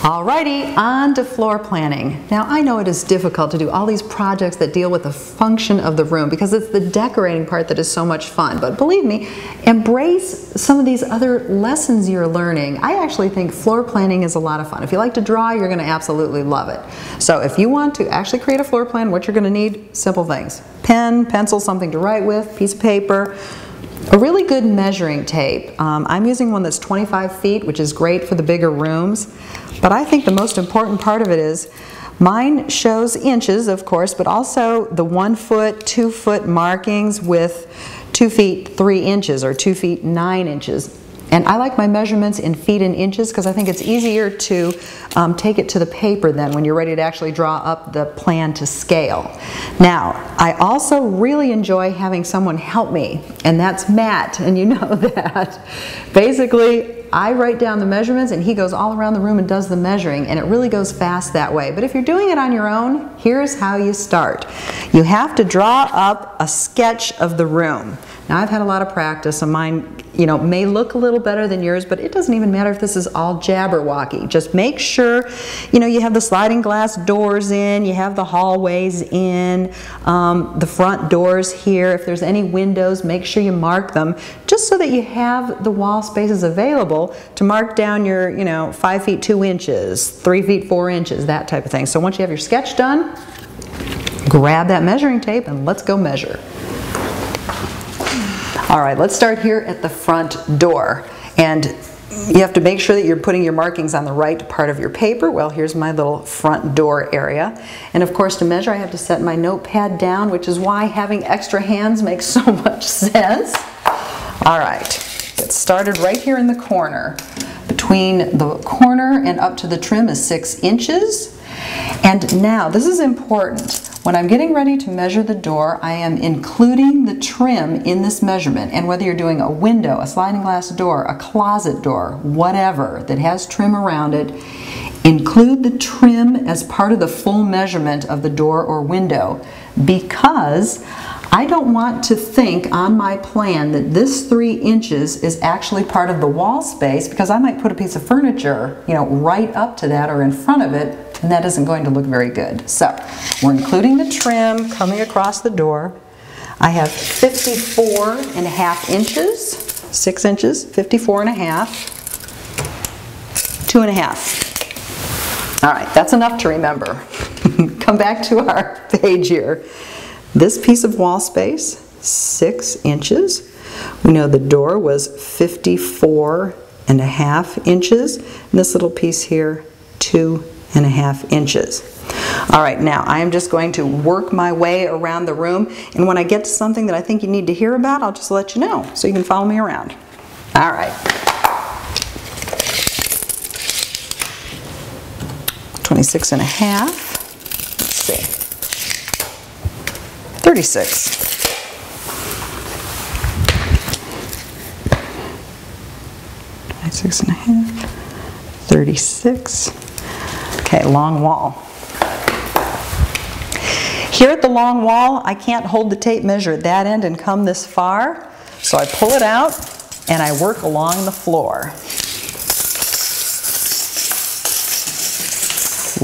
Alrighty, on to floor planning. Now I know it is difficult to do all these projects that deal with the function of the room because it's the decorating part that is so much fun. But believe me, embrace some of these other lessons you're learning. I actually think floor planning is a lot of fun. If you like to draw, you're going to absolutely love it. So if you want to actually create a floor plan, what you're going to need, simple things. Pen, pencil, something to write with, piece of paper. A really good measuring tape. I'm using one that's 25 feet, which is great for the bigger rooms. But I think the most important part of it is, mine shows inches, of course, but also the 1 foot, 2 foot markings with 2 feet 3 inches or 2 feet 9 inches. And I like my measurements in feet and inches because I think it's easier to take it to the paper then when you're ready to actually draw up the plan to scale. Now, I also really enjoy having someone help me, and that's Matt, and you know that. Basically, I write down the measurements and he goes all around the room and does the measuring, and it really goes fast that way. But if you're doing it on your own, here's how you start. You have to draw up a sketch of the room. Now I've had a lot of practice, and mine, may look a little better than yours, but it doesn't even matter if this is all jabberwocky. Just make sure, you have the sliding glass doors in, you have the hallways in, the front doors here. If there's any windows, make sure you mark them, just so that you have the wall spaces available to mark down your, 5 feet 2 inches, 3 feet 4 inches, that type of thing. So once you have your sketch done, grab that measuring tape and let's go measure. All right, let's start here at the front door. And you have to make sure that you're putting your markings on the right part of your paper. Well, here's my little front door area. And of course, to measure, I have to set my notepad down, which is why having extra hands makes so much sense. All right, get started right here in the corner. Between the corner and up to the trim is 6 inches. And now, this is important. When I'm getting ready to measure the door, I am including the trim in this measurement. And whether you're doing a window, a sliding glass door, a closet door, whatever that has trim around it, include the trim as part of the full measurement of the door or window, because I don't want to think on my plan that this 3 inches is actually part of the wall space, because I might put a piece of furniture, right up to that or in front of it, and that isn't going to look very good. So we're including the trim coming across the door. I have 54.5 inches, 6 inches, 54.5, 2.5. All right, that's enough to remember. Come back to our page here. This piece of wall space, 6 inches. We know the door was 54.5 inches. And this little piece here, 2.5 inches. All right, now I am just going to work my way around the room, and when I get to something that I think you need to hear about, I'll just let you know so you can follow me around. All right. 26.5. Let's see. 36. 26.5. 36. Okay, long wall. Here at the long wall, I can't hold the tape measure at that end and come this far, so I pull it out and I work along the floor.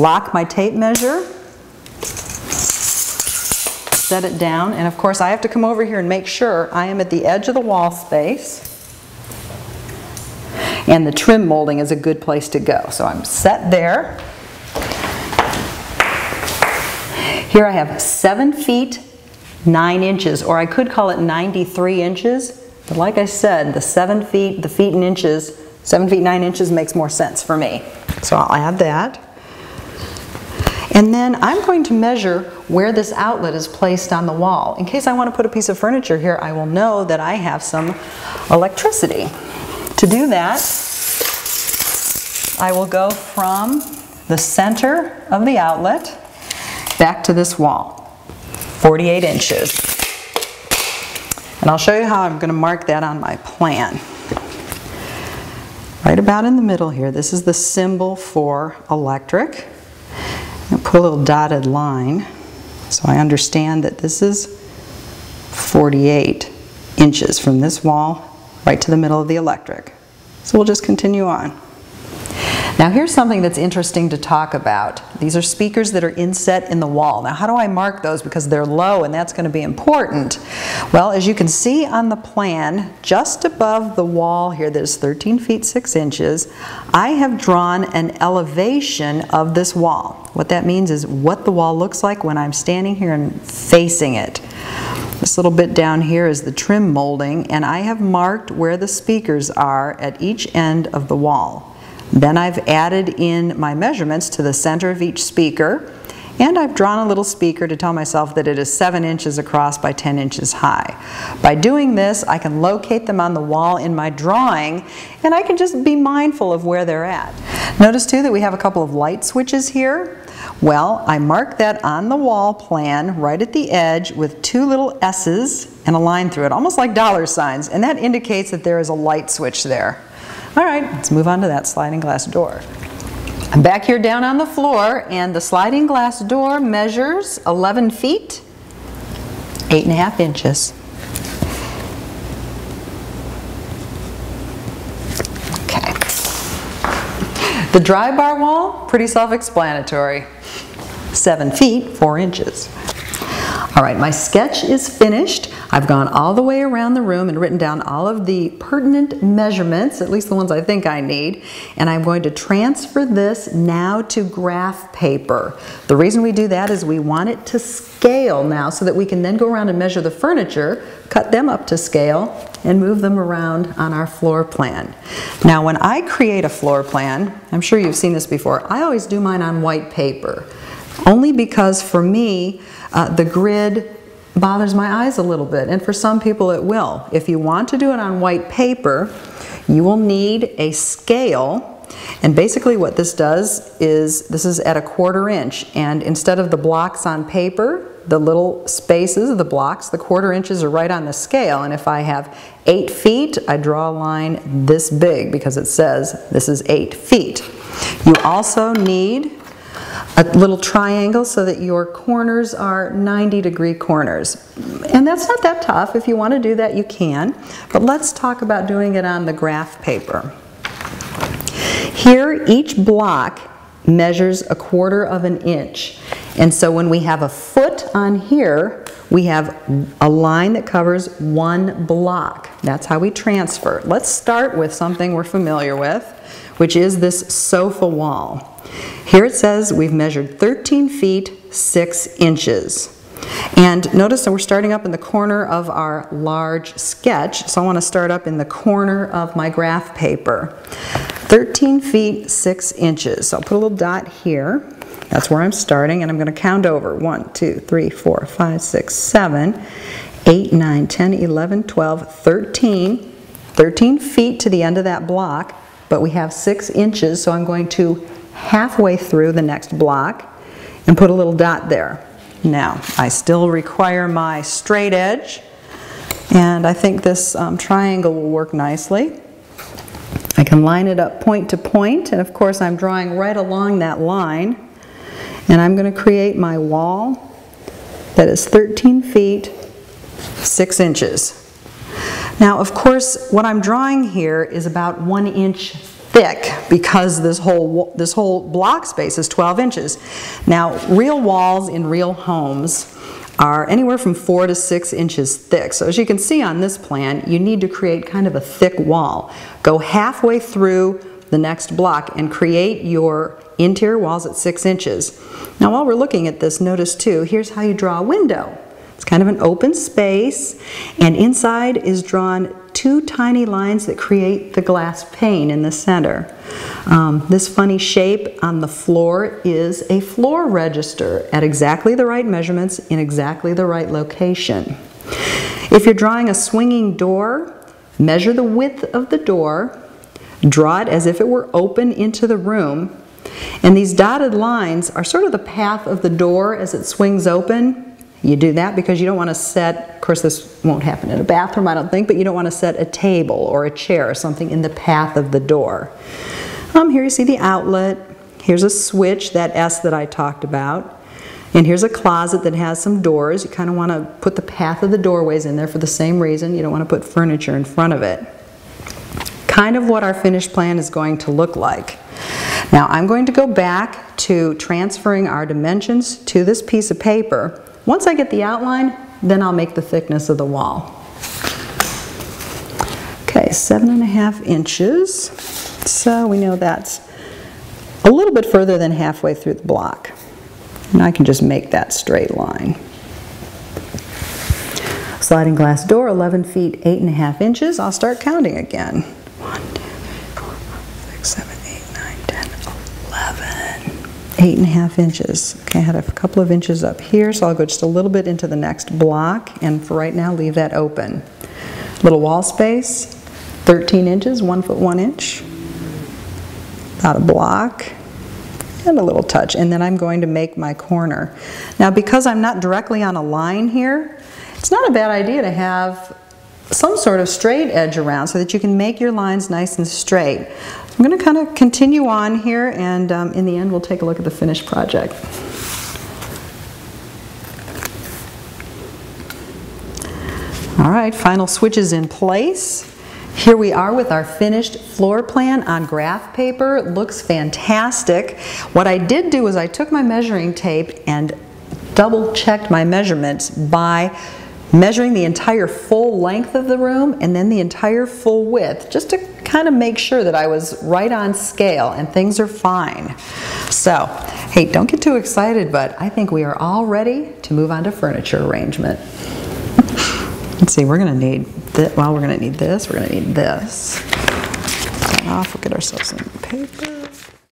Lock my tape measure, set it down, and of course I have to come over here and make sure I am at the edge of the wall space, and the trim molding is a good place to go. So I'm set there. Here I have 7 feet 9 inches, or I could call it 93 inches, but like I said, the 7 feet, the feet and inches, 7 feet 9 inches makes more sense for me. So I'll add that. And then I'm going to measure where this outlet is placed on the wall. In case I want to put a piece of furniture here, I will know that I have some electricity. To do that, I will go from the center of the outlet back to this wall, 48 inches. And I'll show you how I'm going to mark that on my plan. Right about in the middle here, this is the symbol for electric. I'll put a little dotted line so I understand that this is 48 inches from this wall right to the middle of the electric. So we'll just continue on. Now here's something that's interesting to talk about. These are speakers that are inset in the wall. Now how do I mark those? Because they're low and that's going to be important. Well, as you can see on the plan, just above the wall here, there's 13 feet 6 inches, I have drawn an elevation of this wall. What that means is what the wall looks like when I'm standing here and facing it. This little bit down here is the trim molding, and I have marked where the speakers are at each end of the wall. Then I've added in my measurements to the center of each speaker, and I've drawn a little speaker to tell myself that it is 7 inches across by 10 inches high. By doing this, I can locate them on the wall in my drawing, and I can just be mindful of where they're at. Notice too that we have a couple of light switches here. Well, I mark that on the wall plan right at the edge with 2 little S's and a line through it, almost like dollar signs, and that indicates that there is a light switch there. All right, let's move on to that sliding glass door. I'm back here down on the floor, and the sliding glass door measures 11 feet, 8.5 inches. Okay. The dry bar wall, pretty self-explanatory. 7 feet, 4 inches. All right, my sketch is finished. I've gone all the way around the room and written down all of the pertinent measurements, at least the ones I think I need, and I'm going to transfer this now to graph paper. The reason we do that is we want it to scale now so that we can then go around and measure the furniture, cut them up to scale, and move them around on our floor plan. Now when I create a floor plan, I'm sure you've seen this before, I always do mine on white paper. Only because for me, the grid bothers my eyes a little bit, and for some people it will. If you want to do it on white paper, you will need a scale, and basically what this does is, this is at 1/4 inch, and instead of the blocks on paper, the little spaces of the blocks, the 1/4 inches are right on the scale, and if I have 8 feet, I draw a line this big because it says this is 8 feet. You also need a little triangle so that your corners are 90-degree corners. And that's not that tough. If you want to do that, you can. But let's talk about doing it on the graph paper. Here, each block measures 1/4 of an inch. And so when we have a foot on here, we have a line that covers 1 block. That's how we transfer. Let's start with something we're familiar with, which is this sofa wall. Here it says we've measured 13 feet 6 inches. And notice that we're starting up in the corner of our large sketch, so I want to start up in the corner of my graph paper. 13 feet 6 inches. So I'll put a little dot here. That's where I'm starting, and I'm going to count over. 1, 2, 3, 4, 5, 6, 7, 8, 9, 10, 11, 12, 13. 13 feet to the end of that block, but we have 6 inches, so I'm going to halfway through the next block and put a little dot there. Now, I still require my straight edge, and I think this triangle will work nicely. I can line it up point to point, and of course I'm drawing right along that line, and I'm going to create my wall that is 13 feet 6 inches. Now, of course, what I'm drawing here is about 1 inch thick because this whole block space is 12 inches. Now, real walls in real homes are anywhere from 4 to 6 inches thick. So as you can see on this plan, you need to create kind of a thick wall. Go halfway through the next block and create your interior walls at 6 inches. Now, while we're looking at this, notice too, here's how you draw a window. It's kind of an open space, and inside is drawn 2 tiny lines that create the glass pane in the center. This funny shape on the floor is a floor register at exactly the right measurements in exactly the right location. If you're drawing a swinging door, measure the width of the door, draw it as if it were open into the room, and these dotted lines are sort of the path of the door as it swings open. You do that because you don't want to set, of course this won't happen in a bathroom I don't think, but you don't want to set a table or a chair or something in the path of the door. Here you see the outlet, here's a switch, that S that I talked about, and here's a closet that has some doors. You kind of want to put the path of the doorways in there for the same reason. You don't want to put furniture in front of it. Kind of what our finished plan is going to look like. Now I'm going to go back to transferring our dimensions to this piece of paper. Once I get the outline, then I'll make the thickness of the wall. Okay, 7.5 inches. So we know that's a little bit further than halfway through the block. And I can just make that straight line. Sliding glass door, 11 feet, 8.5 inches. I'll start counting again. 1, 2, 3, 4, 5, 6, 7, 8, 9, 10, 11. 8.5 inches. Okay, I had a couple of inches up here, so I'll go just a little bit into the next block, and for right now, leave that open. Little wall space, 13 inches, 1 foot 1 inch. About a block. And a little touch, and then I'm going to make my corner. Now because I'm not directly on a line here, it's not a bad idea to have some sort of straight edge around so that you can make your lines nice and straight. I'm going to kind of continue on here, and in the end we'll take a look at the finished project. Alright, final switches in place. Here we are with our finished floor plan on graph paper. It looks fantastic. What I did do is I took my measuring tape and double checked my measurements by measuring the entire full length of the room and then the entire full width, just to kind of make sure that I was right on scale, and things are fine. So, hey, don't get too excited, but I think we are all ready to move on to furniture arrangement. Let's see, we're going to need this. Well, we're going to need this. We're going to need this. Turn off. We'll get ourselves some paper.